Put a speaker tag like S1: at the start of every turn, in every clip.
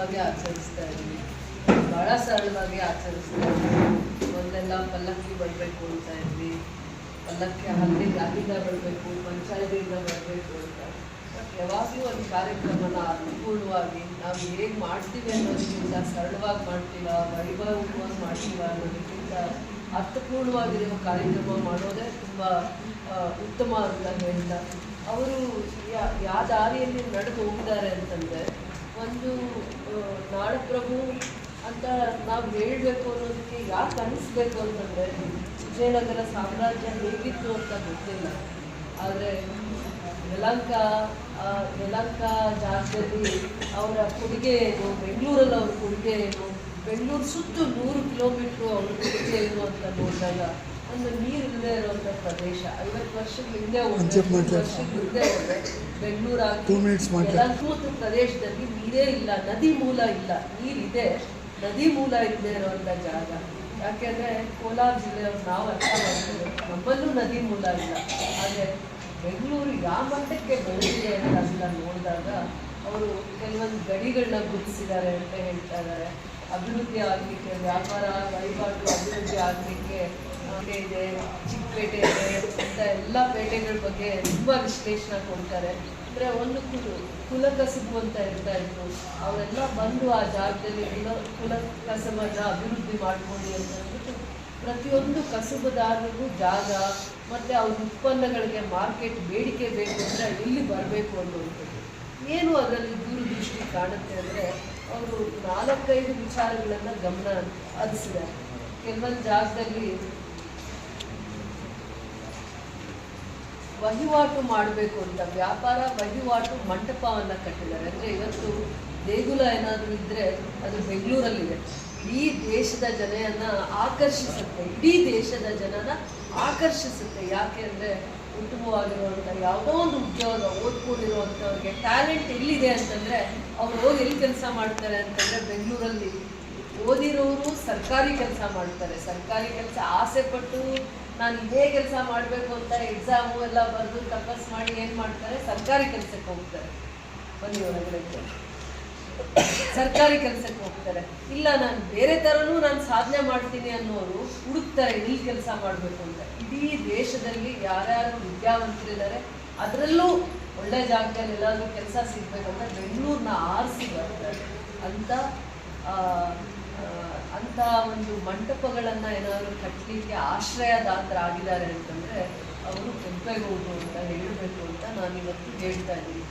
S1: ಸರಳವಾಗಿ ಆಚರಿಸ್ತಾ ಇದ್ವಿ. ಭಾಳ ಸರಳವಾಗಿ ಆಚರಿಸ್ತಾ ಇದ್ವಿ. ಮೊದಲೆಲ್ಲ ಪಲ್ಲಕ್ಕಿ ಬರಬೇಕು ಅಂತ ಇದ್ವಿ, ಪಲ್ಲಕ್ಕಿ ಅಲ್ಲಿಂದ ಬರಬೇಕು, ಪಂಚಾಯತಿಯಿಂದ ಬರಬೇಕು ಅಂತ. ಬಟ್ ಯಾವಾಗಲೂ ಒಂದು ಕಾರ್ಯಕ್ರಮನ ಅನುಕೂಲವಾಗಿ ನಾವು ಹೇಗೆ ಮಾಡ್ತೀವಿ ಅನ್ನೋದಕ್ಕಿಂತ ಸರಳವಾಗಿ ಮಾಡ್ತೀವ, ವೈಭವವಾಗಿ ಮಾಡ್ತೀವ ಅನ್ನೋದಕ್ಕಿಂತ ಅರ್ಥಪೂರ್ಣವಾಗಿರುವ ಕಾರ್ಯಕ್ರಮ ಮಾಡೋದೇ ತುಂಬ ಉತ್ತಮ ಅಂತ ಹೇಳ್ತಾ, ಅವರು ಯಾವ ದಾರಿಯಲ್ಲಿ ನಡೆದು ಹೋಗಿದ್ದಾರೆ ಅಂತಂದರೆ, ಒಂದು ನಾಡಪ್ರಭು ಅಂತ ನಾವು ಹೇಳಬೇಕು ಅನ್ನೋದಕ್ಕೆ ಯಾಕೆ ಅನಿಸ್ಬೇಕು ಅಂತಂದರೆ, ವಿಜಯನಗರ ಸಾಮ್ರಾಜ್ಯ ಹೇಗಿತ್ತು ಅಂತ ಗೊತ್ತಿಲ್ಲ. ಆದರೆ ಯಲಹಂಕ ಜಾಗದಲ್ಲಿ ಅವರ ಕೊಡುಗೆ ಏನು, ಬೆಂಗಳೂರಲ್ಲಿ ಅವ್ರ ಕೊಡುಗೆ ಏನು, ಬೆಂಗಳೂರು ಸುತ್ತು 100 ಕಿಲೋಮೀಟ್ರು ಅವ್ರ ಕೊಡುಗೆ ಏನು ಅಂತ ನೋಡಿದಾಗ, ಒಂದು ನೀರು ಇಲ್ಲದೆ ಇರುವಂಥ ಪ್ರದೇಶ. 50 ವರ್ಷಗಳ ಹಿಂದೆ ಹೋದರೆ ಬೆಂಗಳೂರಾಗಿ ಯಲಹಂಕ ಪ್ರದೇಶದಲ್ಲಿ ನೀರೇ ಇಲ್ಲ, ನದಿ ಮೂಲ ಇಲ್ಲ. ನೀರಿದೆ, ನದಿ ಮೂಲ ಇಲ್ಲದೆ ಇರುವಂಥ ಜಾಗ. ಯಾಕೆಂದರೆ ಕೋಲಾರ ಜಿಲ್ಲೆಯವ್ರು ನಾವು ಅರ್ಥ ಮಾಡ್ತೀವಿ, ನಮ್ಮಲ್ಲೂ ನದಿ ಮೂಲ ಇಲ್ಲ. ಆದರೆ ಬೆಂಗಳೂರು ಯಾವ ಮಟ್ಟಕ್ಕೆ ಬೆಳೆದಿದೆ ಅಂತ ಅದನ್ನ ನೋಡಿದಾಗ ಅವರು ಕೆಲವೊಂದು ಗಡಿಗಳನ್ನ ಗುರುತಿಸಿದ್ದಾರೆ ಅಂತ ಹೇಳ್ತಾ ಇದ್ದಾರೆ. ಅಭಿವೃದ್ಧಿ ಆಗಲಿಕ್ಕೆ, ವ್ಯಾಪಾರ ವಹಿವಾಟು ಅಭಿವೃದ್ಧಿ ಆಗಲಿಕ್ಕೆ ಇದೆ, ಚಿಕ್ಕಪೇಟೆ ಇದೆ ಅಂತ ಎಲ್ಲ ಪೇಟೆಗಳ ಬಗ್ಗೆ ತುಂಬ ವಿಶ್ಲೇಷಣೆ ಕೊಡ್ತಾರೆ. ಅಂದರೆ ಒಂದು ಕುಲ ಕಸಬು ಅಂತ ಇರ್ತಾ ಇತ್ತು, ಅವರೆಲ್ಲ ಬಂದು ಆ ಜಾಗದಲ್ಲಿ ಕುಲ ಕಸಬನ್ನು ಅಭಿವೃದ್ಧಿ ಮಾಡ್ಕೊಂಡು ಅಂತ ಹೇಳ್ಬಿಟ್ಟು ಪ್ರತಿಯೊಂದು ಕಸುಬುದಾರರಿಗೂ ಜಾಗ ಮತ್ತು ಅವ್ರ ಉತ್ಪನ್ನಗಳಿಗೆ ಮಾರ್ಕೆಟ್ ಬೇಡಿಕೆ ಬೇಕು ಅಂದರೆ ಎಲ್ಲಿ ಬರಬೇಕು ಅನ್ನುವಂಥದ್ದು ಏನು ಅದರಲ್ಲಿ ದೂರದೃಷ್ಟಿ ಕಾಣುತ್ತೆ. ಅಂದರೆ ಅವರು 4-5 ವಿಚಾರಗಳನ್ನು ಗಮನ ಹರಿಸಿದ್ದಾರೆ. ಕೆಲವೊಂದು ಜಾಗದಲ್ಲಿ ವಹಿವಾಟು ಮಾಡಬೇಕು ಅಂತ ವ್ಯಾಪಾರ ವಹಿವಾಟು ಮಂಟಪವನ್ನು ಕಟ್ಟಿದ್ದಾರೆ. ಅಂದರೆ ಇವತ್ತು ದೇಗುಲ ಏನಾದರೂ ಇದ್ದರೆ ಅದು ಬೆಂಗಳೂರಲ್ಲಿದೆ. ಇಡೀ ದೇಶದ ಜನನ ಆಕರ್ಷಿಸುತ್ತೆ, ಇಡೀ ದೇಶದ ಜನನ ಆಕರ್ಷಿಸುತ್ತೆ. ಯಾಕೆ ಅಂದರೆ ಉತ್ತಮವಾಗಿರುವಂಥ ಯಾವುದೋ ಒಂದು ಉದ್ಯೋಗ, ಓದ್ಕೊಂಡಿರುವಂಥವ್ರಿಗೆ ಟ್ಯಾಲೆಂಟ್ ಎಲ್ಲಿದೆ ಅಂತಂದರೆ ಅವ್ರು ಹೋಗಿ ಎಲ್ಲಿ ಕೆಲಸ ಮಾಡ್ತಾರೆ ಅಂತಂದರೆ, ಬೆಂಗಳೂರಲ್ಲಿ ಓದಿರೋರು ಸರ್ಕಾರಿ ಕೆಲಸ ಮಾಡ್ತಾರೆ. ಸರ್ಕಾರಿ ಕೆಲಸ ಆಸೆ ಪಟ್ಟು ನಾನು ಇದೇ ಕೆಲಸ ಮಾಡಬೇಕು ಅಂತ ಎಕ್ಸಾಮು ಎಲ್ಲ ಬರೆದು ತಪಸ್ ಮಾಡಿ ಏನು ಮಾಡ್ತಾರೆ, ಸರ್ಕಾರಿ ಕೆಲಸಕ್ಕೆ ಹೋಗ್ತಾರೆ. ಬನ್ನಿ ಹೊರಗಡೆ ಸರ್ಕಾರಿ ಕೆಲಸಕ್ಕೆ ಹೋಗ್ತಾರೆ. ಇಲ್ಲ ನಾನು ಬೇರೆ ಥರನೂ ನಾನು ಸಾಧನೆ ಮಾಡ್ತೀನಿ ಅನ್ನೋರು ಹುಡುಕ್ತಾರೆ ಎಲ್ಲಿ ಕೆಲಸ ಮಾಡಬೇಕು ಅಂತ. ಇಡೀ ದೇಶದಲ್ಲಿ ಯಾರ್ಯಾರು ವಿದ್ಯಾವಂತರಿದ್ದಾರೆ ಅದರಲ್ಲೂ ಒಳ್ಳೆ ಜಾಗದಲ್ಲಿ ಎಲ್ಲಾದರೂ ಕೆಲಸ ಸಿಗಬೇಕಂತ ಬೆಂಗಳೂರನ್ನ ಆರಿಸಿ ಬರ್ತಾರೆ. ಅಂಥ ಒಂದು ಮಂಟಪಗಳನ್ನು ಏನಾದರೂ ಕಟ್ಟಲಿಕ್ಕೆ ಆಶ್ರಯದಾತರಾಗಿದ್ದಾರೆ ಅಂತಂದರೆ ಅವರು ಕೆಂಪೇಗೌಡರು ಅಂತ ಹೇಳಬೇಕು ಅಂತ ನಾನಿವತ್ತು ಹೇಳ್ತಾ ಇದ್ದೀನಿ.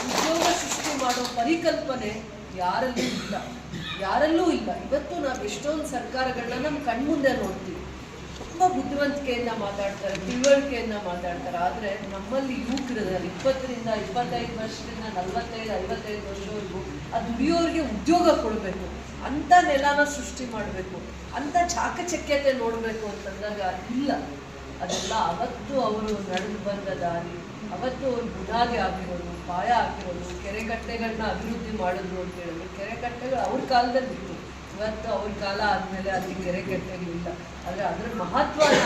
S1: ಉದ್ಯೋಗ ಸೃಷ್ಟಿ ಮಾಡೋ ಪರಿಕಲ್ಪನೆ ಯಾರಲ್ಲೂ ಇಲ್ಲ. ಇವತ್ತು ನಾವು ಎಷ್ಟೊಂದು ಸರ್ಕಾರಗಳನ್ನ ನಮ್ಮ ಕಣ್ಮುಂದೆ ನೋಡ್ತೀವಿ, ತುಂಬ ಬುದ್ಧಿವಂತಿಕೆಯಿಂದ ಮಾತಾಡ್ತಾರೆ, ತಿಳುವಳಿಕೆಯಿಂದ ಮಾತಾಡ್ತಾರೆ. ಆದರೆ ನಮ್ಮಲ್ಲಿ ಯುವಕರಲ್ಲಿ 20ರಿಂದ 25 ವರ್ಷದಿಂದ 45-55 ವರ್ಷವರೆಗೂ ಆ ದುಡಿಯೋರಿಗೆ ಉದ್ಯೋಗ ಕೊಡಬೇಕು, ಅಂಥ ನೆಲನ ಸೃಷ್ಟಿ ಮಾಡಬೇಕು, ಅಂಥ ಚಾಕಚಕ್ಯತೆ ನೋಡಬೇಕು ಅಂತಂದಾಗ ಇಲ್ಲ. ಅದೆಲ್ಲ ಅವತ್ತು ಅವರು ನಡೆದು ಬಂದ ದಾರಿ, ಅವತ್ತು ಅವರು ಬುನಾದಿ ಹಾಕಿರೋದು, ಪಾಯ ಹಾಕಿರೋದು, ಕೆರೆಕಟ್ಟೆಗಳನ್ನ ಅಭಿವೃದ್ಧಿ ಮಾಡಿದ್ರು ಅಂತ ಹೇಳಿದ್ರು. ಕೆರೆಕಟ್ಟೆಗಳು ಅವ್ರ ಕಾಲದಲ್ಲಿ ಇತ್ತು, ಇವತ್ತು ಅವ್ರ ಕಾಲ ಆದಮೇಲೆ ಅಲ್ಲಿ ಕೆರೆಕಟ್ಟೆಗಳಿಲ್ಲ. ಆದರೆ ಅದರ ಮಹತ್ವನ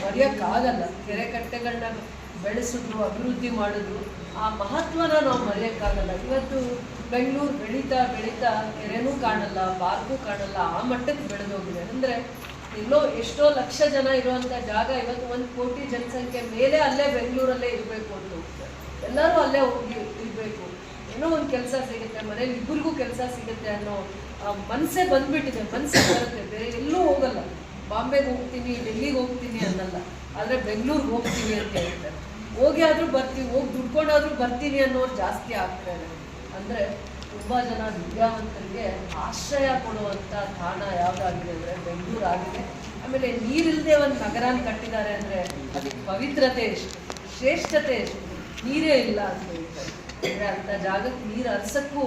S1: ಮರೆಯೋಕ್ಕಾಗಲ್ಲ. ಕೆರೆಕಟ್ಟೆಗಳನ್ನ ಬೆಳೆಸಿದ್ರು, ಅಭಿವೃದ್ಧಿ ಮಾಡಿದ್ರು, ಆ ಮಹತ್ವನ ನಾವು ಮರೆಯೋಕ್ಕಾಗಲ್ಲ. ಇವತ್ತು ಬೆಂಗಳೂರು ಬೆಳೀತಾ ಕೆರೆನೂ ಕಾಣಲ್ಲ, ಪಾರ್ಕು ಕಾಣಲ್ಲ, ಆ ಮಟ್ಟಕ್ಕೆ ಬೆಳೆದೋಗಿದೆ. ಅಂದರೆ ಎಷ್ಟೋ ಲಕ್ಷ ಜನ ಇರುವಂಥ ಜಾಗ ಇವತ್ತು 1 ಕೋಟಿ ಜನಸಂಖ್ಯೆ ಮೇಲೆ ಅಲ್ಲೇ ಬೆಂಗಳೂರಲ್ಲೇ ಇರಬೇಕು ಅಂತ ಹೋಗ್ತಾರೆ. ಎಲ್ಲರೂ ಅಲ್ಲೇ ಹೋಗಿ ಇರಬೇಕು, ಏನೋ ಒಂದು ಕೆಲಸ ಸಿಗುತ್ತೆ, ಮನೇಲಿ ಇಬ್ಬರಿಗೂ ಕೆಲಸ ಸಿಗುತ್ತೆ ಅನ್ನೋ ಮನಸ್ಸೇ ಬಂದ್ಬಿಟ್ಟಿದೆ. ಮನಸ್ಸಿಗೆ ಬರುತ್ತೆ, ಬೇರೆ ಎಲ್ಲೂ ಹೋಗಲ್ಲ. ಬಾಂಬೆಗೆ ಹೋಗ್ತೀನಿ, ಡೆಲ್ಲಿಗೆ ಹೋಗ್ತೀನಿ ಅನ್ನಲ್ಲ, ಆದರೆ ಬೆಂಗಳೂರಿಗೆ ಹೋಗ್ತೀವಿ ಅಂತ ಹೇಳ್ತಾರೆ. ಹೋಗಿ ಆದರೂ ಬರ್ತೀವಿ, ಹೋಗಿ ದುಡ್ಕೊಂಡಾದರೂ ಬರ್ತೀನಿ ಅನ್ನೋರು ಜಾಸ್ತಿ ಆಗ್ತಾರೆ. ಅಂದರೆ ತುಂಬ ಜನ ವಿದ್ಯಾವಂತರಿಗೆ ಆಶ್ರಯ ಕೊಡುವಂಥ ತಾಣ ಯಾವುದಾಗಿದೆ ಅಂದರೆ ಬೆಂಗಳೂರು ಆಗಿದೆ. ಆಮೇಲೆ ನೀರಿಲ್ಲದೆ ಒಂದು ನಗರನ ಕಟ್ಟಿದ್ದಾರೆ ಅಂದರೆ ಅದಕ್ಕೆ ಪವಿತ್ರತೆ ಎಷ್ಟು, ಶ್ರೇಷ್ಠತೆ ಎಷ್ಟು, ನೀರೇ ಇಲ್ಲ ಅಂತ ಹೇಳ್ತಾರೆ. ಅಂದರೆ ಅಂಥ ಜಾಗಕ್ಕೆ ನೀರು ಹರಿಸೋಕ್ಕೂ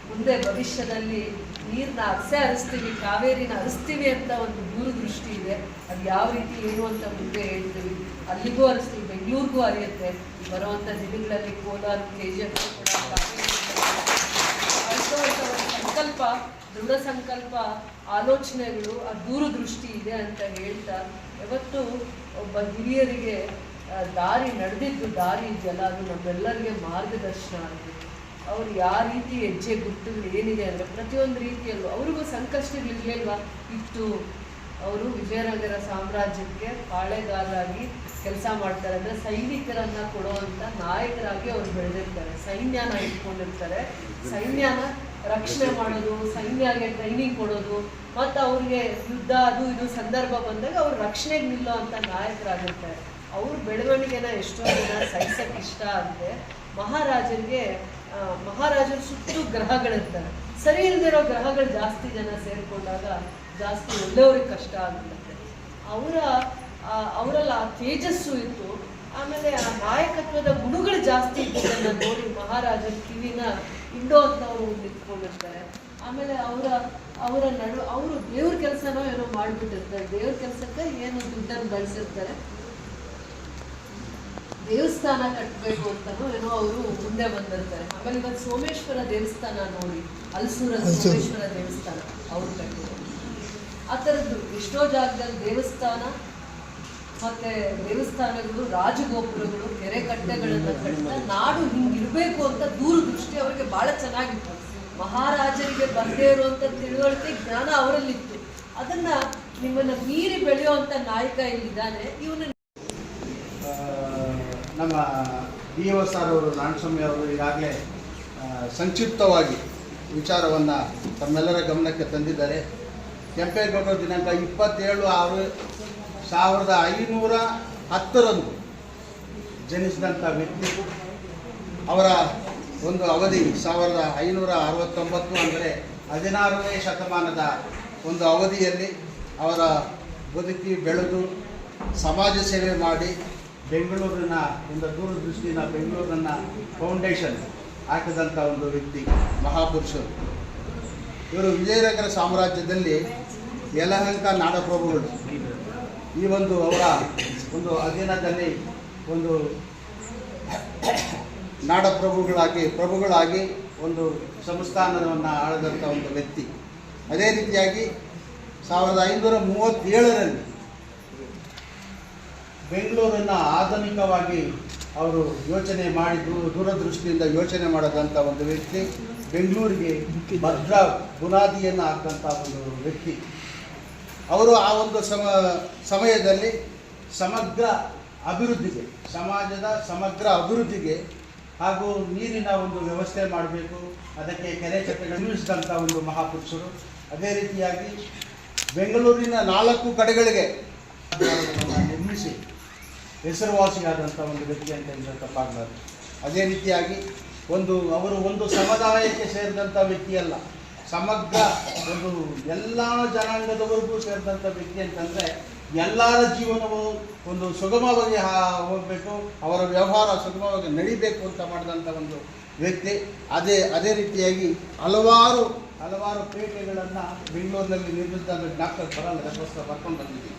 S1: ಮುಂದೆ ಭವಿಷ್ಯದಲ್ಲಿ ನೀರನ್ನ ಹರಿಸ್ತೀವಿ, ಕಾವೇರಿನ ಹರಿಸ್ತೀವಿ ಅಂತ ಒಂದು ದೂರದೃಷ್ಟಿ ಇದೆ. ಅದು ಯಾವ ರೀತಿ ಏನು ಅಂತ ಮುಂದೆ ಹೇಳ್ತೀವಿ. ಅಲ್ಲಿಗೂ ಹರಿಸ್ತೀವಿ, ಬೆಂಗಳೂರಿಗೂ ಹರಿಯುತ್ತೆ. ಬರುವಂಥ ದಿನಗಳಲ್ಲಿ ಕೋಲಾರ, KGF ಕೂಡ ಸಂಕಲ್ಪ, ದೃಢ ಸಂಕಲ್ಪ, ಆಲೋಚನೆಗಳು, ಆ ದೂರದೃಷ್ಟಿ ಇದೆ ಅಂತ ಹೇಳ್ತಾ, ಯಾವತ್ತು ಒಬ್ಬ ಹಿರಿಯರಿಗೆ ದಾರಿ ನಡೆದಿದ್ದು ದಾರಿ ಇದೆಯಲ್ಲ, ಅದು ನಮ್ಮೆಲ್ಲರಿಗೆ ಮಾರ್ಗದರ್ಶನ ಆಗಿದೆ. ಅವ್ರು ಯಾವ ರೀತಿ ಹೆಜ್ಜೆ ಗುರುತುಗಳು ಏನಿದೆ ಅಂದರೆ ಪ್ರತಿಯೊಂದು ರೀತಿಯಲ್ಲೂ ಅವ್ರಿಗೂ ಸಂಕಷ್ಟಗಳಿರಲಿಲ್ವಾ ಇತ್ತು. ಅವರು ವಿಜಯನಗರ ಸಾಮ್ರಾಜ್ಯಕ್ಕೆ ಪಾಳೆಗಾರರಾಗಿ ಕೆಲಸ ಮಾಡ್ತಾರೆ, ಅಂದರೆ ಸೈನಿಕರನ್ನು ಕೊಡುವಂಥ ನಾಯಕರಾಗಿ ಅವ್ರು ಬೆಳೆದಿರ್ತಾರೆ. ಸೈನ್ಯನ ಇಟ್ಕೊಂಡಿರ್ತಾರೆ, ಸೈನ್ಯನ ರಕ್ಷಣೆ ಮಾಡೋದು, ಸೈನ್ಯಗೆ ಟ್ರೈನಿಂಗ್ ಕೊಡೋದು, ಮತ್ತು ಅವ್ರಿಗೆ ಯುದ್ಧ ಅದು ಇದು ಸಂದರ್ಭ ಬಂದಾಗ ಅವ್ರು ರಕ್ಷಣೆಗೆ ನಿಲ್ಲೋ ಅಂಥ ನಾಯಕರಾಗಿರ್ತಾರೆ. ಅವ್ರ ಬೆಳವಣಿಗೆನ ಎಷ್ಟೋ ಜನ ಸಹಿಸಕ್ಕೆ ಇಷ್ಟ ಆಗಿದೆ. ಮಹಾರಾಜರು ಸುತ್ತು ಗ್ರಹಗಳಿರ್ತಾರೆ, ಸರಿ ಇಲ್ದಿರೋ ಗ್ರಹಗಳು ಜಾಸ್ತಿ ಜನ ಸೇರಿಕೊಂಡಾಗ ಜಾಸ್ತಿ ಒಳ್ಳೆಯವ್ರಿಗೆ ಕಷ್ಟ ಆಗಿರುತ್ತೆ. ಅವರಲ್ಲಿ ಆ ತೇಜಸ್ಸು ಇತ್ತು. ಆಮೇಲೆ ಆ ನಾಯಕತ್ವದ ಗುಣಗಳು ಜಾಸ್ತಿ ಇದ್ದದನ್ನು ನೋಡಿ ಮಹಾರಾಜರ ಕಿವಿನ ಇಂಡೋ ಅಂತ ಅವರು ನಿಂತ್ಕೊಂಡಿರ್ತಾರೆ. ಆಮೇಲೆ ಅವರು ದೇವ್ರ ಕೆಲಸನೋ ಏನೋ ಮಾಡಿಬಿಟ್ಟಿರ್ತಾರೆ. ದೇವ್ರ ಕೆಲಸಕ್ಕೆ ಏನು ದುಡ್ಡನ್ನು ಬಳಸಿರ್ತಾರೆ, ದೇವಸ್ಥಾನ ಕಟ್ಟಬೇಕು ಅಂತಲೂ ಏನೋ ಅವರು ಮುಂದೆ ಬಂದಿರ್ತಾರೆ. ಆಮೇಲೆ ಇವತ್ತು ಸೋಮೇಶ್ವರ ದೇವಸ್ಥಾನ ನೋಡಿ, ಹಲಸೂರಲ್ಲಿ ಸೋಮೇಶ್ವರ ದೇವಸ್ಥಾನ ಅವ್ರು ಕಟ್ಟಿದ್ರು. ಆ ಥರದ್ದು ಎಷ್ಟೋ ಜಾಗದಲ್ಲಿ ದೇವಸ್ಥಾನ ಮತ್ತು ದೇವಸ್ಥಾನಗಳು, ರಾಜಗೋಪುರಗಳು, ಕೆರೆ ಕಟ್ಟೆಗಳನ್ನು ಕಟ್ಟ ನಾಡು ಹಿಂಗಿರಬೇಕು ಅಂತ ದೂರದೃಷ್ಟಿ ಅವರಿಗೆ ಭಾಳ ಚೆನ್ನಾಗಿತ್ತು. ಮಹಾರಾಜರಿಗೆ ಬಂದೇ ಇರುವಂಥ ತಿಳುವಳಿಕೆ, ಜ್ಞಾನ ಅವರಲ್ಲಿತ್ತು. ಅದನ್ನು ನಿಮ್ಮನ್ನು ಮೀರಿ ಬೆಳೆಯುವಂಥ ನಾಯಕ ಇಲ್ಲಿದ್ದಾನೆ. ಇವನು
S2: ನಮ್ಮ DO ಸರ್ ಅವರು, ನಾರಾಯಣಸ್ವಾಮಿ ಅವರು ಈಗಾಗಲೇ ಸಂಕ್ಷಿಪ್ತವಾಗಿ ವಿಚಾರವನ್ನು ತಮ್ಮೆಲ್ಲರ ಗಮನಕ್ಕೆ ತಂದಿದ್ದಾರೆ. ಕೆಂಪೇಗೌಡರು ದಿನಾಂಕ 27/6/1510 ಜನಿಸಿದಂಥ ವ್ಯಕ್ತಿ. ಅವರ ಒಂದು ಅವಧಿ 1569, ಅಂದರೆ 16ನೇ ಶತಮಾನದ ಒಂದು ಅವಧಿಯಲ್ಲಿ ಅವರ ಬದುಕಿ ಬೆಳೆದು ಸಮಾಜ ಸೇವೆ ಮಾಡಿ ಬೆಂಗಳೂರಿನ ಒಂದು ದೂರದೃಷ್ಟಿನ ಬೆಂಗಳೂರನ್ನ ಫೌಂಡೇಶನ್ ಹಾಕಿದಂಥ ಒಂದು ವ್ಯಕ್ತಿ, ಮಹಾಪುರುಷರು. ಇವರು ವಿಜಯನಗರ ಸಾಮ್ರಾಜ್ಯದಲ್ಲಿ ಯಲಹಂಕ ನಾಡಪ್ರಭುಗಳು ಈ ಒಂದು ಅವರ ಒಂದು ಅಧೀನದಲ್ಲಿ ಒಂದು ಪ್ರಭುಗಳಾಗಿ ಒಂದು ಸಂಸ್ಥಾನವನ್ನು ಆಳಿದಂಥ ಒಂದು ವ್ಯಕ್ತಿ. ಅದೇ ರೀತಿಯಾಗಿ 1537ರಲ್ಲಿ ಬೆಂಗಳೂರನ್ನು ಆಧುನಿಕವಾಗಿ ಅವರು ಯೋಚನೆ ಮಾಡಿದ್ದು, ದೂರದೃಷ್ಟಿಯಿಂದ ಯೋಚನೆ ಮಾಡದಂಥ ಒಂದು ವ್ಯಕ್ತಿ. ಬೆಂಗಳೂರಿಗೆ ಭದ್ರ ಬುನಾದಿಯನ್ನು ಹಾಕಂಥ ಒಂದು ವ್ಯಕ್ತಿ. ಅವರು ಆ ಒಂದು ಸಮಯದಲ್ಲಿ ಸಮಗ್ರ ಅಭಿವೃದ್ಧಿಗೆ, ಸಮಾಜದ ಸಮಗ್ರ ಅಭಿವೃದ್ಧಿಗೆ ಹಾಗೂ ನೀರಿನ ಒಂದು ವ್ಯವಸ್ಥೆ ಮಾಡಬೇಕು, ಅದಕ್ಕೆ ಕೆರೆ ಕಟ್ಟೆಗಳು ನಿರ್ಮಿಸಿದಂಥ ಒಂದು ಮಹಾಪುರುಷರು. ಅದೇ ರೀತಿಯಾಗಿ ಬೆಂಗಳೂರಿನ 4 ಕಡೆಗಳಿಗೆ ನಿರ್ಮಿಸಿ ಹೆಸರುವಾಸಿಯಾದಂಥ ಒಂದು ವ್ಯಕ್ತಿ ಅಂತ ಹೇಳಿದ್ರೆ ತಪ್ಪಾಗಲಾರದು. ಅದೇ ರೀತಿಯಾಗಿ ಅವರು ಒಂದು ಸಮುದಾಯಕ್ಕೆ ಸೇರಿದಂಥ ವ್ಯಕ್ತಿಯಲ್ಲ, ಸಮಗ್ರ ಒಂದು ಎಲ್ಲ ಜನಾಂಗದವರೆಗೂ ಸೇರಿದಂಥ ವ್ಯಕ್ತಿ ಅಂತಂದರೆ ಎಲ್ಲರ ಜೀವನವು ಒಂದು ಸುಗಮವಾಗಿ ಹೋಗಬೇಕು, ಅವರ ವ್ಯವಹಾರ ಸುಗಮವಾಗಿ ನಡಿಬೇಕು ಅಂತ ಮಾಡಿದಂಥ ಒಂದು ವ್ಯಕ್ತಿ. ಅದೇ ರೀತಿಯಾಗಿ ಹಲವಾರು ಪೇಟೆಗಳನ್ನು ಬೆಂಗಳೂರಿನಲ್ಲಿ ನಿರ್ಮಿಸಿದ ಜ್ಞಾಪಕ ಬರಲ್ಲ ಬರ್ಕೊಂಡು ಬಂದಿದ್ದೀವಿ.